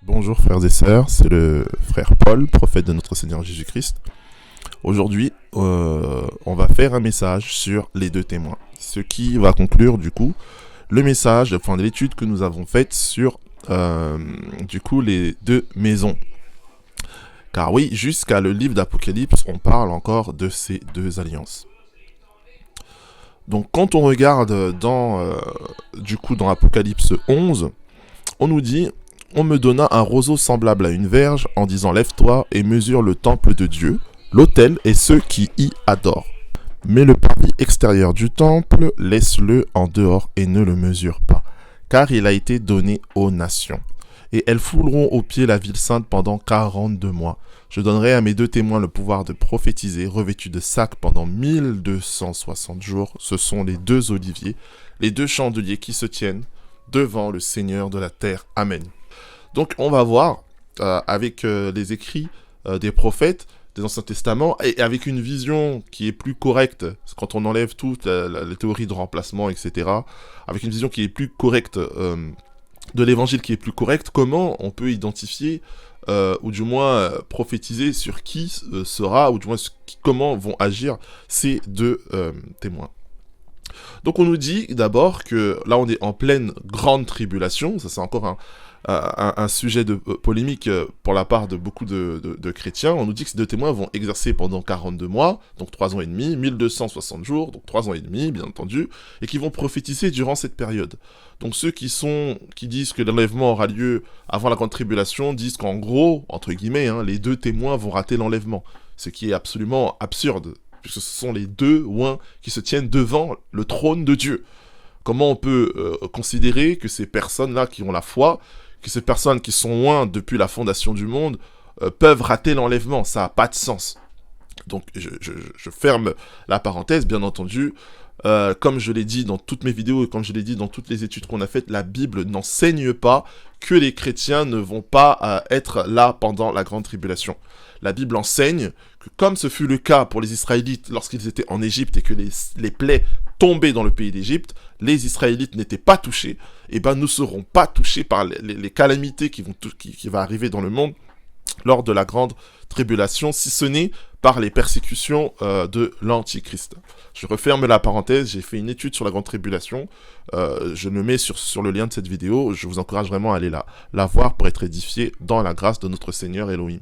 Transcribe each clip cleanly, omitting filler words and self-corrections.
Bonjour frères et sœurs, c'est le frère Paul, prophète de notre Seigneur Jésus-Christ. Aujourd'hui, on va faire un message sur les deux témoins, ce qui va conclure du coup le message, enfin l'étude que nous avons faite sur du coup les deux maisons. Car oui, jusqu'à le livre d'Apocalypse, on parle encore de ces deux alliances. Donc quand on regarde dans Apocalypse 11, on nous dit: on me donna un roseau semblable à une verge, en disant: lève-toi et mesure le temple de Dieu, l'autel et ceux qui y adorent. Mais le parvis extérieur du temple, laisse-le en dehors et ne le mesure pas, car il a été donné aux nations. Et elles fouleront aux pieds la ville sainte pendant 42 mois. Je donnerai à mes deux témoins le pouvoir de prophétiser, revêtus de sacs pendant 1260 jours. Ce sont les deux oliviers, les deux chandeliers qui se tiennent devant le Seigneur de la terre. Amen. Donc on va voir avec les écrits des prophètes des Anciens Testaments et avec une vision qui est plus correcte, quand on enlève toutes les théories de remplacement, etc., avec une vision qui est plus correcte de l'évangile, qui est plus correcte, comment on peut identifier ou du moins prophétiser sur qui sera, ou du moins comment vont agir ces deux témoins. Donc on nous dit d'abord que là on est en pleine grande tribulation, ça c'est encore un sujet de polémique pour la part de beaucoup de chrétiens. On nous dit que ces deux témoins vont exercer pendant 42 mois, donc 3 ans et demi, 1260 jours, donc 3 ans et demi bien entendu, et qui vont prophétiser durant cette période. Donc ceux qui disent que l'enlèvement aura lieu avant la grande tribulation disent qu'en gros, entre guillemets, les deux témoins vont rater l'enlèvement, ce qui est absolument absurde, puisque ce sont les deux oints qui se tiennent devant le trône de Dieu. Comment on peut considérer que ces personnes-là qui ont la foi, que ces personnes qui sont loin depuis la fondation du monde, peuvent rater l'enlèvement? Ça n'a pas de sens. Donc je ferme la parenthèse, bien entendu. Comme je l'ai dit dans toutes mes vidéos et comme je l'ai dit dans toutes les études qu'on a faites, la Bible n'enseigne pas que les chrétiens ne vont pas être là pendant la grande tribulation. La Bible enseigne que comme ce fut le cas pour les Israélites lorsqu'ils étaient en Égypte et que les plaies tombaient dans le pays d'Égypte, les Israélites n'étaient pas touchés, et ben nous ne serons pas touchés par les calamités qui vont arriver dans le monde lors de la grande tribulation, si ce n'est par les persécutions de l'Antichrist. Je referme la parenthèse, j'ai fait une étude sur la grande tribulation, je le mets sur le lien de cette vidéo, je vous encourage vraiment à aller la voir pour être édifié dans la grâce de notre Seigneur Elohim.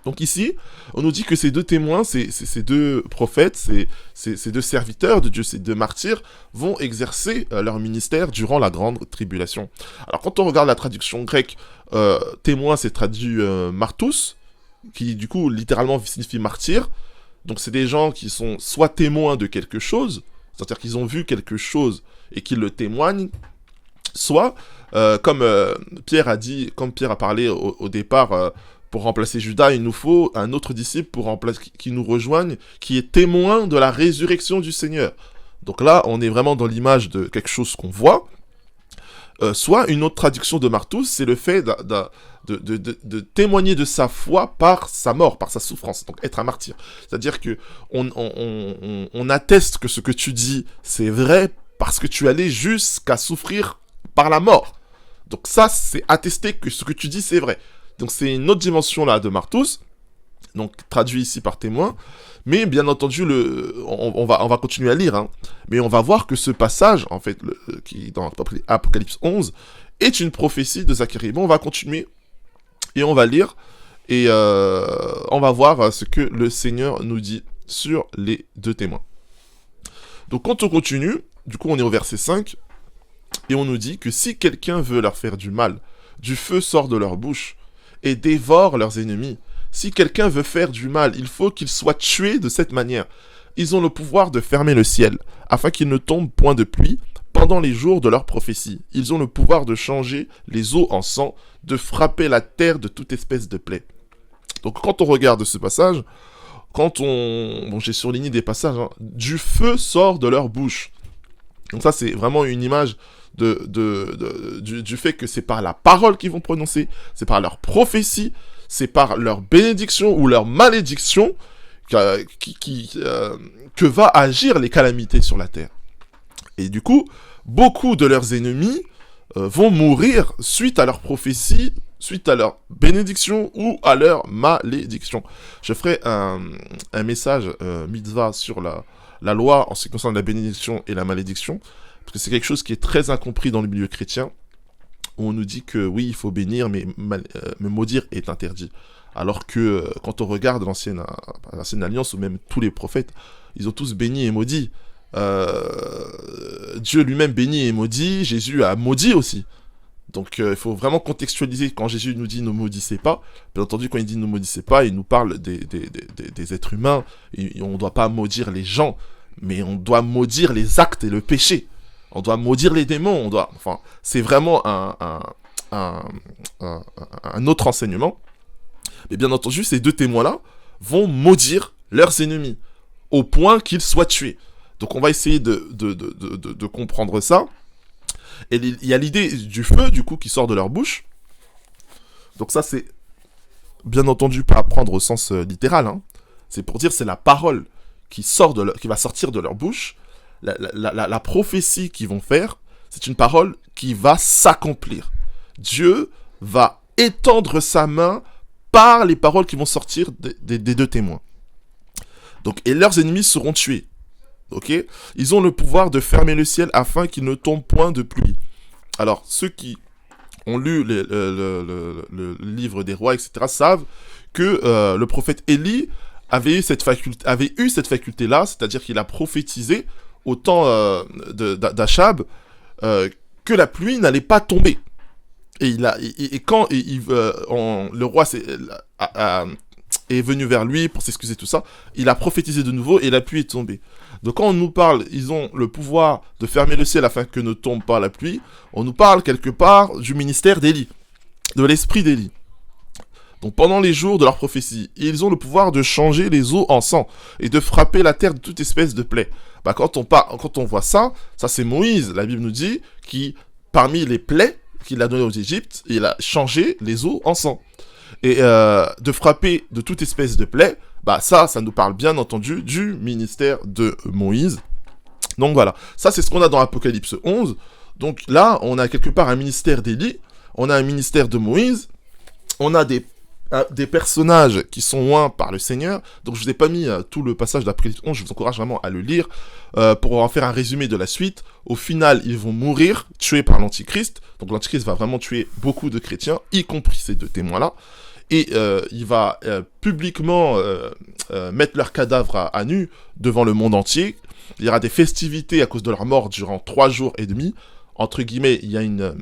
Donc ici, on nous dit que ces deux témoins, ces deux prophètes, ces deux serviteurs de Dieu, ces deux martyrs, vont exercer leur ministère durant la grande tribulation. Alors quand on regarde la traduction grecque, témoin c'est traduit martus, qui du coup littéralement signifie martyr. Donc c'est des gens qui sont soit témoins de quelque chose, c'est-à-dire qu'ils ont vu quelque chose et qu'ils le témoignent, soit comme Pierre a parlé au départ, pour remplacer Judas, il nous faut un autre disciple qui nous rejoigne, qui est témoin de la résurrection du Seigneur. Donc là, on est vraiment dans l'image de quelque chose qu'on voit. Soit une autre traduction de martus, c'est le fait de témoigner de sa foi par sa mort, par sa souffrance, donc être un martyr. C'est-à-dire que on atteste que ce que tu dis, c'est vrai parce que tu allais jusqu'à souffrir par la mort. Donc ça, c'est attester que ce que tu dis, c'est vrai. Donc c'est une autre dimension là de martus, donc traduit ici par témoin, mais bien entendu on va continuer à lire, mais on va voir que ce passage, en fait, qui est dans Apocalypse 11, est une prophétie de Zacharie. Bon, on va continuer, et on va lire, et on va voir ce que le Seigneur nous dit sur les deux témoins. Donc quand on continue, du coup on est au verset 5, et on nous dit que si quelqu'un veut leur faire du mal, du feu sort de leur bouche, et dévore leurs ennemis. Si quelqu'un veut faire du mal, il faut qu'il soit tué de cette manière. Ils ont le pouvoir de fermer le ciel, afin qu'il ne tombe point de pluie pendant les jours de leur prophétie. Ils ont le pouvoir de changer les eaux en sang, de frapper la terre de toute espèce de plaie. Donc quand on regarde ce passage, j'ai surligné des passages, du feu sort de leur bouche. Donc ça c'est vraiment une image du fait que c'est par la parole qu'ils vont prononcer, c'est par leur prophétie, c'est par leur bénédiction ou leur malédiction que va agir les calamités sur la terre. Et du coup, beaucoup de leurs ennemis vont mourir suite à leur prophétie suite à leur bénédiction ou à leur malédiction. Je ferai un message mitzvah sur la loi en ce qui concerne la bénédiction et la malédiction, parce que c'est quelque chose qui est très incompris dans le milieu chrétien, où on nous dit que oui, il faut bénir, mais maudire est interdit. Alors que quand on regarde l'ancienne alliance, ou même tous les prophètes, ils ont tous béni et maudit. Dieu lui-même bénit et maudit, Jésus a maudit aussi. Donc il faut vraiment contextualiser. Quand Jésus nous dit ne maudissez pas, bien entendu quand il dit ne maudissez pas, il nous parle des êtres humains, et on ne doit pas maudire les gens, mais on doit maudire les actes et le péché. On doit maudire les démons, enfin, c'est vraiment un autre enseignement. Mais bien entendu, ces deux témoins-là vont maudire leurs ennemis, au point qu'ils soient tués. Donc on va essayer de comprendre ça. Et il y a l'idée du feu, du coup, qui sort de leur bouche. Donc ça, c'est bien entendu pas à prendre au sens littéral. Hein. C'est pour dire, c'est la parole qui va sortir de leur bouche. La prophétie qu'ils vont faire, c'est une parole qui va s'accomplir. Dieu va étendre sa main par les paroles qui vont sortir des deux témoins. Donc, et leurs ennemis seront tués. Ok ? Ils ont le pouvoir de fermer le ciel afin qu'il ne tombe point de pluie. Alors, ceux qui ont lu le livre des rois, etc., savent que le prophète Élie avait eu cette faculté-là, c'est-à-dire qu'il a prophétisé au temps d'Achab que la pluie n'allait pas tomber. Et quand le roi est venu vers lui pour s'excuser, tout ça, il a prophétisé de nouveau et la pluie est tombée. Donc quand on nous parle, ils ont le pouvoir de fermer le ciel afin que ne tombe pas la pluie, on nous parle quelque part du ministère d'Élie, de l'esprit d'Élie. Donc pendant les jours de leur prophétie, ils ont le pouvoir de changer les eaux en sang et de frapper la terre de toute espèce de plaie. Quand on voit ça c'est Moïse, la Bible nous dit, qui, parmi les plaies qu'il a données aux Égyptes, il a changé les eaux en sang. Et de frapper de toute espèce de plaie, ça nous parle bien entendu du ministère de Moïse. Donc voilà, ça c'est ce qu'on a dans Apocalypse 11. Donc là, on a quelque part un ministère d'Élie, on a un ministère de Moïse, on a des personnages qui sont loin par le Seigneur. Donc je vous ai pas mis tout le passage d'Apocalypse 11, je vous encourage vraiment à le lire pour en faire un résumé de la suite. Au final, ils vont mourir, tués par l'Antichrist. Donc l'Antichrist va vraiment tuer beaucoup de chrétiens, y compris ces deux témoins-là. Et il va publiquement mettre leurs cadavres à nu devant le monde entier. Il y aura des festivités à cause de leur mort durant 3 jours et demi. Entre guillemets, il y a une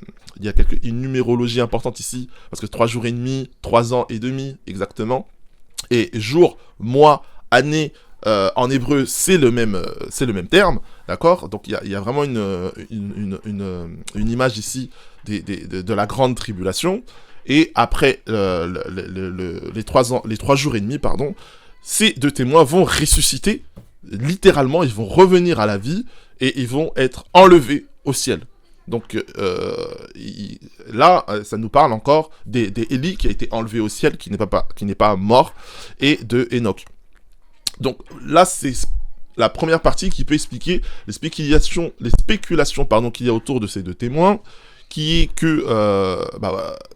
numérologie importante ici, parce que 3 jours et demi, 3 ans et demi, exactement. Et jour, mois, année, en hébreu, c'est le même terme, d'accord ? Donc il y a vraiment une image ici de la grande tribulation. Et après les 3 jours et demi, ces deux témoins vont ressusciter, littéralement, ils vont revenir à la vie, et ils vont être enlevés au ciel. Donc là, ça nous parle encore d'Élie qui a été enlevé au ciel, qui n'est pas mort, et de Enoch. Donc là, c'est la première partie qui peut expliquer les spéculations qu'il y a autour de ces deux témoins, qui est que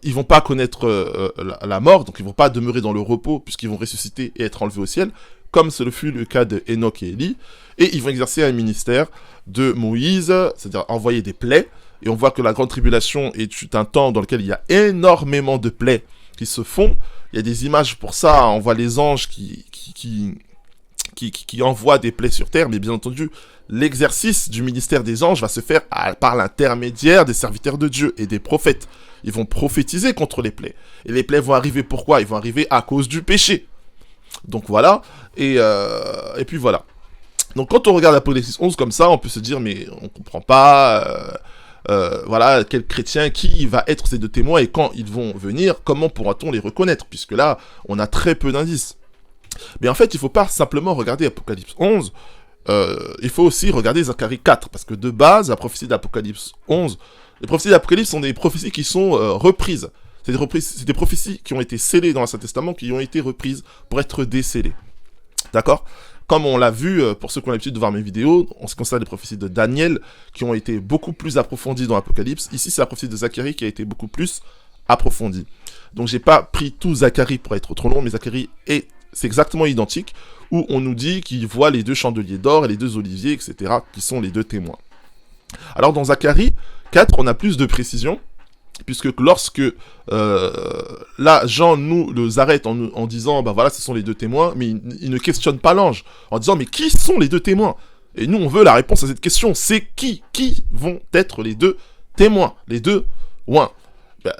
ils vont pas connaître la mort, donc ils vont pas demeurer dans le repos puisqu'ils vont ressusciter et être enlevés au ciel, comme ce fut le cas de Enoch et Élie, et ils vont exercer un ministère de Moïse, c'est-à-dire envoyer des plaies. Et on voit que la grande tribulation est un temps dans lequel il y a énormément de plaies qui se font. Il y a des images pour ça, on voit les anges qui envoient des plaies sur terre, mais bien entendu, l'exercice du ministère des anges va se faire par l'intermédiaire des serviteurs de Dieu et des prophètes. Ils vont prophétiser contre les plaies. Et les plaies vont arriver pourquoi ? Ils vont arriver à cause du péché. Donc voilà, et puis voilà. Donc quand on regarde Apocalypse 11 comme ça, on peut se dire, mais on comprend pas... voilà, quel chrétien, qui va être ces deux témoins, et quand ils vont venir, comment pourra-t-on les reconnaître, puisque là, on a très peu d'indices. Mais en fait, il ne faut pas simplement regarder Apocalypse 11, il faut aussi regarder Zacharie 4, parce que de base, la prophétie d'Apocalypse 11, les prophéties d'Apocalypse sont des prophéties qui sont reprises. C'est des prophéties qui ont été scellées dans l'Ancien Testament, qui ont été reprises pour être décellées. D'accord ? Comme on l'a vu, pour ceux qui ont l'habitude de voir mes vidéos, en ce qui concerne les prophéties de Daniel, qui ont été beaucoup plus approfondies dans l'Apocalypse. Ici, c'est la prophétie de Zacharie qui a été beaucoup plus approfondie. Donc j'ai pas pris tout Zacharie pour être trop long, mais Zacharie c'est exactement identique, où on nous dit qu'il voit les 2 chandeliers d'or et les 2 oliviers, etc., qui sont les 2 témoins. Alors dans Zacharie 4, on a plus de précision, puisque lorsque là Jean nous arrête en disant voilà, ce sont les 2 témoins, mais il ne questionne pas l'ange en disant mais qui sont les 2 témoins? Et nous on veut la réponse à cette question, c'est qui vont être les 2 témoins, les 2 oins?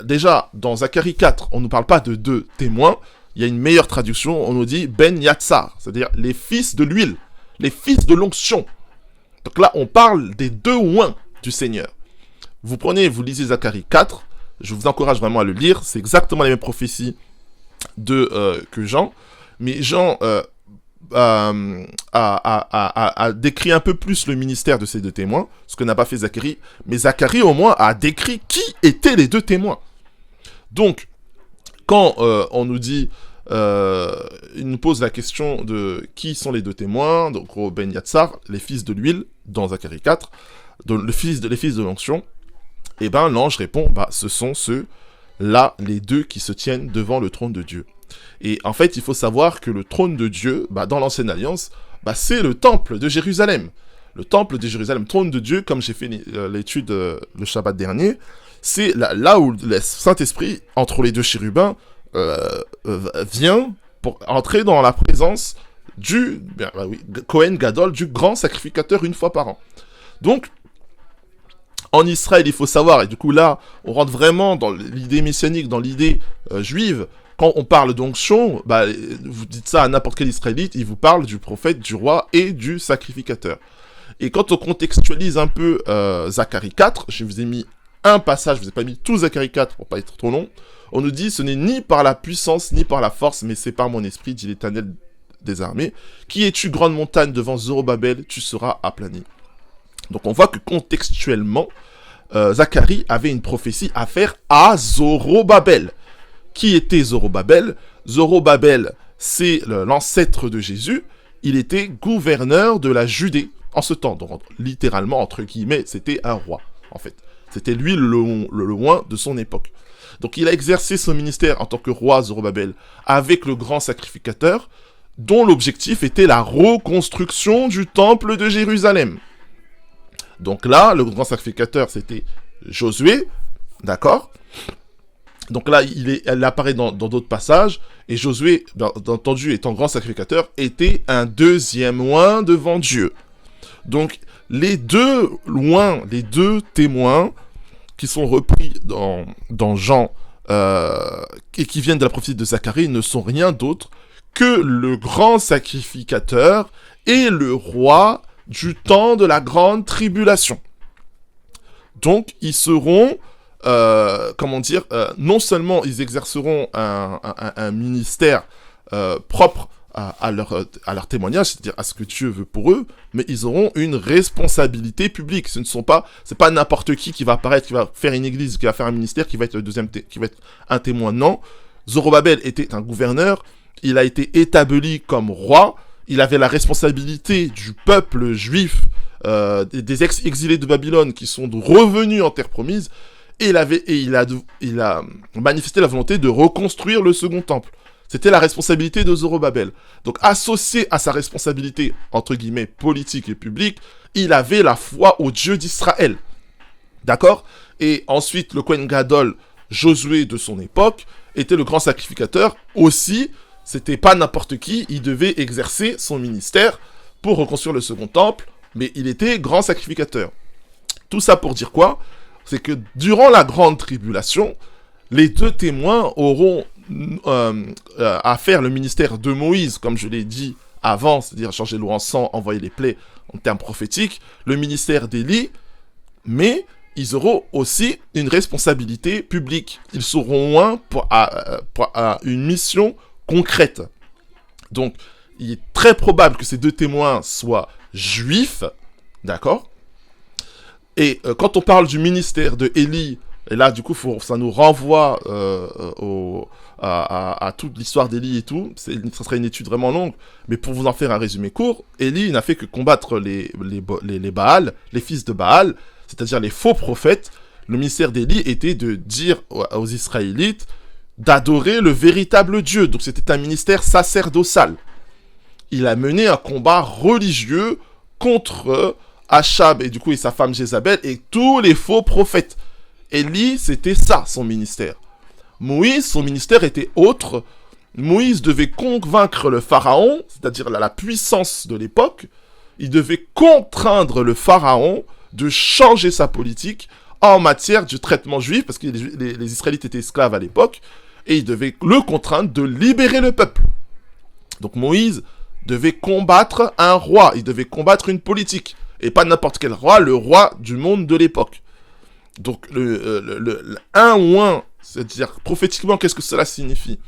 Déjà dans Zacharie 4, on ne nous parle pas de 2 témoins, il y a une meilleure traduction, on nous dit Ben Yatsar, c'est-à-dire les fils de l'huile, les fils de l'onction. Donc là on parle des 2 oins du Seigneur. Vous lisez Zacharie 4, je vous encourage vraiment à le lire, c'est exactement les mêmes prophéties que Jean, mais Jean a décrit un peu plus le ministère de ces 2 témoins, ce que n'a pas fait Zacharie, mais Zacharie au moins a décrit qui étaient les 2 témoins. Donc, quand on nous dit, il nous pose la question de qui sont les 2 témoins, donc Ben Yatsar, les fils de l'huile, dans Zacharie 4, les fils de l'onction, et ben l'ange répond, ce sont ceux-là, les 2 qui se tiennent devant le trône de Dieu. Et en fait, il faut savoir que le trône de Dieu, dans l'Ancienne Alliance, c'est le temple de Jérusalem. Le temple de Jérusalem, trône de Dieu, comme j'ai fait l'étude le Shabbat dernier, c'est là où le Saint-Esprit, entre les 2 chérubins, vient pour entrer dans la présence du Kohen Gadol, du grand sacrificateur, une fois par an. Donc, en Israël, il faut savoir, et du coup là, on rentre vraiment dans l'idée messianique, dans l'idée juive. Quand on parle d'onction, vous dites ça à n'importe quel Israélite, il vous parle du prophète, du roi et du sacrificateur. Et quand on contextualise un peu Zacharie 4, je vous ai mis un passage, je vous ai pas mis tout Zacharie 4 pour pas être trop long, on nous dit ce n'est ni par la puissance ni par la force, mais c'est par mon esprit, dit l'Éternel des armées. Qui es-tu, grande montagne, devant Zorobabel, tu seras aplani. Donc on voit que contextuellement, Zacharie avait une prophétie à faire à Zorobabel. Qui était Zorobabel? Zorobabel, c'est l'ancêtre de Jésus. Il était gouverneur de la Judée en ce temps. Donc littéralement, entre guillemets, c'était un roi, en fait. C'était lui le loin de son époque. Donc il a exercé son ministère en tant que roi Zorobabel avec le grand sacrificateur, dont l'objectif était la reconstruction du temple de Jérusalem. Donc là, le grand sacrificateur, c'était Josué, d'accord? Donc là, elle apparaît dans d'autres passages, et Josué, bien entendu, étant grand sacrificateur, était un 2e oint devant Dieu. Donc, les 2 oints, les 2 témoins, qui sont repris dans Jean, et qui viennent de la prophétie de Zacharie, ne sont rien d'autre que le grand sacrificateur et le roi du temps de la grande tribulation. Donc, ils seront, non seulement ils exerceront un ministère propre à leur témoignage, c'est-à-dire à ce que Dieu veut pour eux, mais ils auront une responsabilité publique. C'est pas n'importe qui va apparaître, qui va faire une église, qui va faire un ministère, qui va être qui va être un témoin. Non, Zorobabel était un gouverneur, il a été établi comme roi, il avait la responsabilité du peuple juif, des ex-exilés de Babylone qui sont revenus en terre promise, et il a manifesté la volonté de reconstruire le second temple. C'était la responsabilité de Zorobabel. Donc, associé à sa responsabilité, entre guillemets, politique et publique, il avait la foi au Dieu d'Israël. D'accord? Et ensuite, le Kohen Gadol, Josué de son époque, était le grand sacrificateur. Aussi, c'était pas n'importe qui, il devait exercer son ministère pour reconstruire le second temple, mais il était grand sacrificateur. Tout ça pour dire quoi? C'est que durant la grande tribulation, les 2 témoins auront à faire le ministère de Moïse, comme je l'ai dit avant, c'est-à-dire changer l'eau en sang, envoyer les plaies en termes prophétiques, le ministère d'Élie, mais ils auront aussi une responsabilité publique. Ils seront loin pour une mission concrète. Donc, il est très probable que ces 2 témoins soient juifs, d'accord? Et quand on parle du ministère de Élie, et là, du coup, ça nous renvoie à toute l'histoire d'Élie et tout. Ça serait une étude vraiment longue, mais pour vous en faire un résumé court, Élie n'a fait que combattre les Baal, les fils de Baal, c'est-à-dire les faux prophètes, Le ministère d'Élie était de dire aux Israélites d'adorer le véritable Dieu. Donc c'était un ministère sacerdotal. Il a mené un combat religieux contre Achab et du coup et sa femme Jézabel et tous les faux prophètes. Élie, c'était ça, son ministère. Moïse, son ministère était autre. Moïse devait convaincre le pharaon, c'est-à-dire la puissance de l'époque. Il devait contraindre le pharaon de changer sa politique en matière du traitement juif, parce que les Israélites étaient esclaves à l'époque, et il devait le contraindre de libérer le peuple. Donc Moïse devait combattre un roi, il devait combattre une politique, et pas n'importe quel roi, le roi du monde de l'époque. Donc le 1 ou 1, c'est-à-dire prophétiquement, qu'est-ce que cela signifie?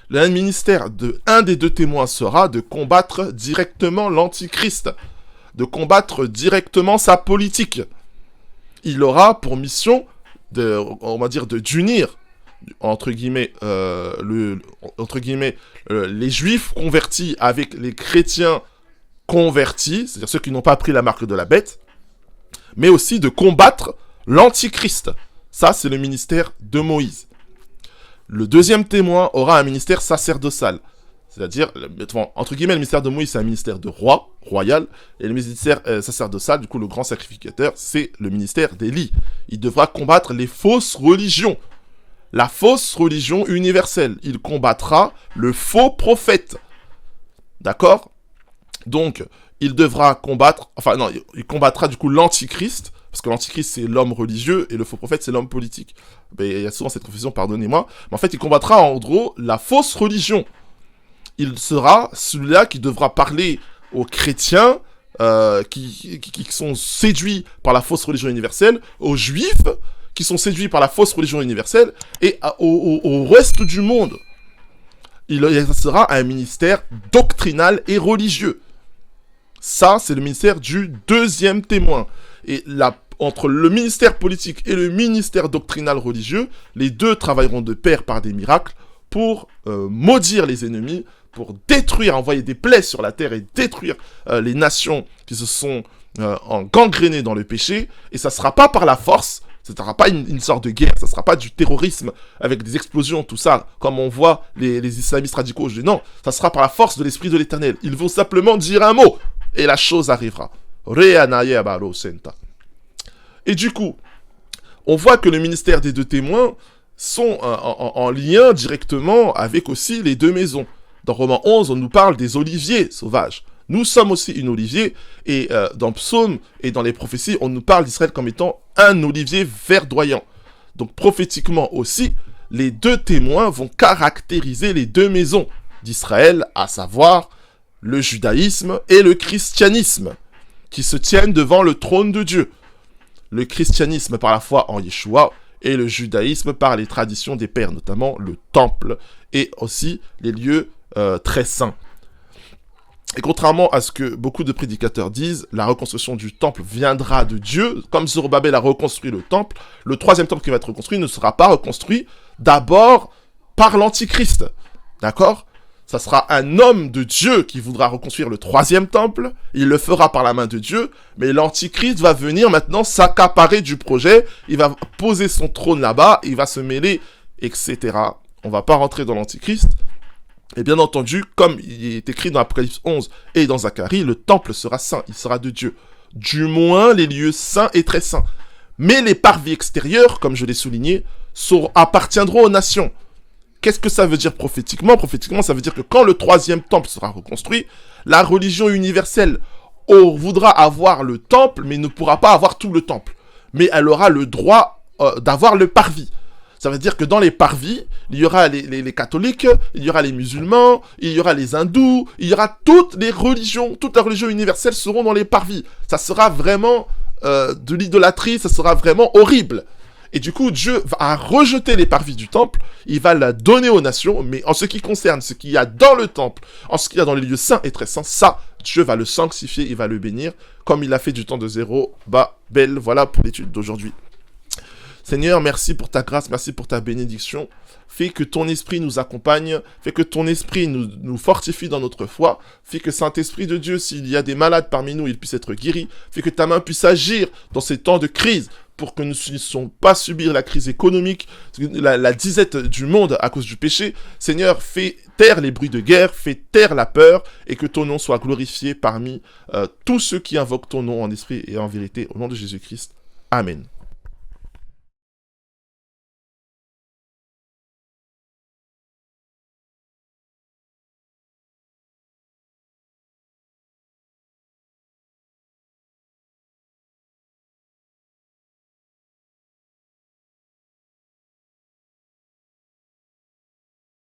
Le ministère de un des deux témoins sera de combattre directement l'antichrist, de combattre directement sa politique. Il aura pour mission d'unir entre guillemets les juifs convertis avec les chrétiens convertis, c'est-à-dire ceux qui n'ont pas pris la marque de la bête, mais aussi de combattre l'antichrist. Ça, c'est le ministère de Moïse. Le deuxième témoin aura un ministère sacerdotal. C'est-à-dire, entre guillemets, le ministère de Moïse, c'est un ministère de roi, royal, et le ministère sacerdotal, du coup, le grand sacrificateur, c'est le ministère d'Élie. Il devra combattre les fausses religions. La fausse religion universelle. Il combattra le faux prophète. D'accord? Donc, il devra combattre, il combattra du coup l'antichrist, parce que l'antichrist c'est l'homme religieux et le faux prophète c'est l'homme politique. Mais il y a souvent cette confusion, pardonnez-moi. Mais en fait, il combattra en gros la fausse religion. Il sera celui-là qui devra parler aux chrétiens qui sont séduits par la fausse religion universelle, aux juifs qui sont séduits par la fausse religion universelle et au reste du monde. Il sera un ministère doctrinal et religieux. Ça, c'est le ministère du deuxième témoin. Et entre le ministère politique et le ministère doctrinal religieux, les deux travailleront de pair par des miracles pour maudire les ennemis, pour détruire, envoyer des plaies sur la terre et détruire les nations qui se sont gangrénées dans le péché. Et ça ne sera pas par la force, ce ne sera pas une sorte de guerre, ça ne sera pas du terrorisme avec des explosions, tout ça, comme on voit les islamistes radicaux aujourd'hui. Non, ça sera par la force de l'Esprit de l'Éternel. Ils vont simplement dire un mot et la chose arrivera. Et du coup, on voit que le ministère des deux témoins sont en lien directement avec aussi les deux maisons. Dans Romains 11, on nous parle des oliviers sauvages. Nous sommes aussi une olivier, et dans Psaume et dans les prophéties, on nous parle d'Israël comme étant un olivier verdoyant. Donc prophétiquement aussi, les deux témoins vont caractériser les deux maisons d'Israël, à savoir le judaïsme et le christianisme, qui se tiennent devant le trône de Dieu. Le christianisme par la foi en Yeshua, et le judaïsme par les traditions des pères, notamment le temple, et aussi les lieux très saints. Et contrairement à ce que beaucoup de prédicateurs disent, la reconstruction du temple viendra de Dieu. Comme Zorobabel a reconstruit le temple, le troisième temple qui va être reconstruit ne sera pas reconstruit d'abord par l'antichrist. D'accord ? Ça sera un homme de Dieu qui voudra reconstruire le troisième temple. Il le fera par la main de Dieu. Mais l'antichrist va venir maintenant s'accaparer du projet. Il va poser son trône là-bas. Il va se mêler, etc. On va pas rentrer dans l'antichrist. Et bien entendu, comme il est écrit dans Apocalypse 11 et dans Zacharie, le temple sera saint, il sera de Dieu. Du moins, les lieux saints et très saints. Mais les parvis extérieurs, comme je l'ai souligné, appartiendront aux nations. Qu'est-ce que ça veut dire prophétiquement? Prophétiquement, ça veut dire que quand le troisième temple sera reconstruit, la religion universelle voudra avoir le temple, mais ne pourra pas avoir tout le temple. Mais elle aura le droit d'avoir le parvis. Ça veut dire que dans les parvis, il y aura les catholiques, il y aura les musulmans, il y aura les hindous, il y aura toutes les religions, toutes les religions universelles seront dans les parvis. Ça sera vraiment de l'idolâtrie, ça sera vraiment horrible. Et du coup, Dieu va rejeter les parvis du temple, il va la donner aux nations, mais en ce qui concerne ce qu'il y a dans le temple, en ce qu'il y a dans les lieux saints et très saints, ça, Dieu va le sanctifier, il va le bénir, comme il l'a fait du temps de Zérubabel. Voilà pour l'étude d'aujourd'hui. Seigneur, merci pour ta grâce, merci pour ta bénédiction. fais que ton esprit nous accompagne, fais que ton esprit nous fortifie dans notre foi, fais que Saint-Esprit de Dieu, s'il y a des malades parmi nous, ils puissent être guéris, fais que ta main puisse agir dans ces temps de crise, pour que nous ne puissions pas subir la crise économique, la disette du monde à cause du péché. Seigneur, fais taire les bruits de guerre, fais taire la peur, et que ton nom soit glorifié parmi tous ceux qui invoquent ton nom en esprit et en vérité, au nom de Jésus-Christ. Amen.